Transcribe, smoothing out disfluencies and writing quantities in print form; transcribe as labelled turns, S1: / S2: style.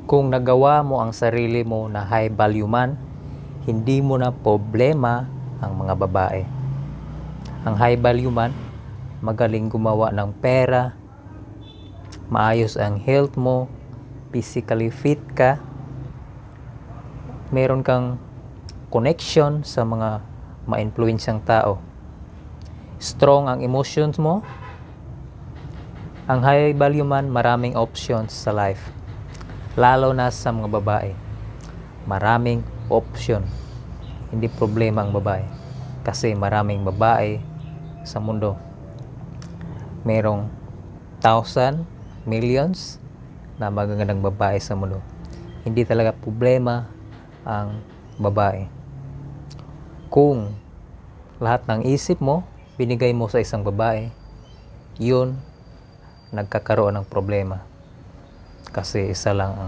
S1: Kung nagawa mo ang sarili mo na high value man, hindi mo na problema ang mga babae. Ang high value man, magaling gumawa ng pera, maayos ang health mo, physically fit ka, meron kang connection sa mga ma-influensyang tao, strong ang emotions mo. Ang high value man, maraming options sa life, lalo na sa mga babae. Maraming option, hindi problema ang babae kasi maraming babae sa mundo. Merong thousand, millions na magagandang babae sa mundo. Hindi talaga problema ang babae. Kung lahat ng isip mo binigay mo sa isang babae, yun nagkakaroon ng problema kasi isa lang ang